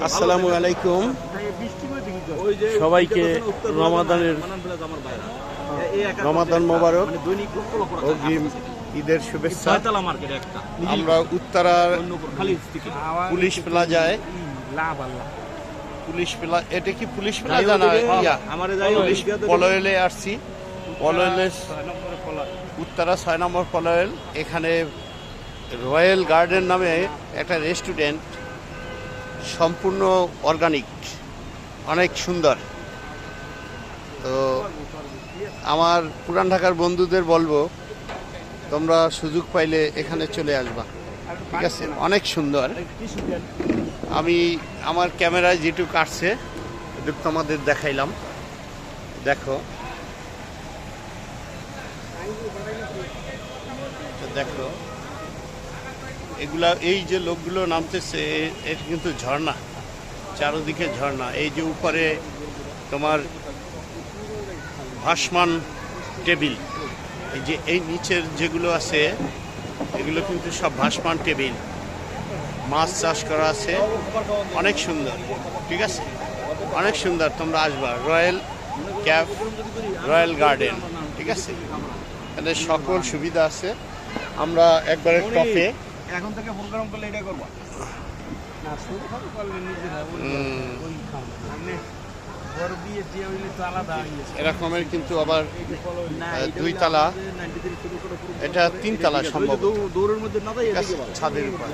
আসসালামু আলাইকুম সবাইকে রমাদান মোবারক অগ্রিম ঈদের শুভেচ্ছা। আমরা উত্তরার পুলিশ প্লাজায় এটা কি পুলিশ প্লাজা না পলয়েলে আসছি। পলয়েলে উত্তরা 6 নম্বর পলয়েল। এখানে রয়্যাল গার্ডেন নামে একটা রেস্টুরেন্ট, সম্পূর্ণ অর্গানিক, অনেক সুন্দর। তো আমার পুরান ঢাকার বন্ধুদের বলবো তোমরা সুযোগ পাইলে এখানে চলে আসবা, ঠিক আছে? অনেক সুন্দর। আমি আমার ক্যামেরায় যেটুকু কাটছে এটুকু তোমাদের দেখাইলাম, দেখো দেখো এগুলা। এই যে লোকগুলো নামতেছে এটা কিন্তু ঝর্ণা, চারদিকে ঝর্ণা। এই যে উপরে তোমার ভাসমান টেবিল, এই যে এই নিচের যেগুলো আছে এগুলো কিন্তু সব ভাসমান টেবিল। মাছ চাষ করা আছে, অনেক সুন্দর, ঠিক আছে? অনেক সুন্দর। তোমরা আসবা রয়্যাল ক্যাফ, রয়্যাল গার্ডেন, ঠিক আছে? এখানে সকল সুবিধা আছে। আমরা একবারে টপে এখন থেকে প্রোগ্রাম করলে এটা করবা না, শুরু করলে নিজেরা এরকমের কিন্তু আবার 2 তালা, এটা 3 তালা সম্ভব, ছাদের উপর।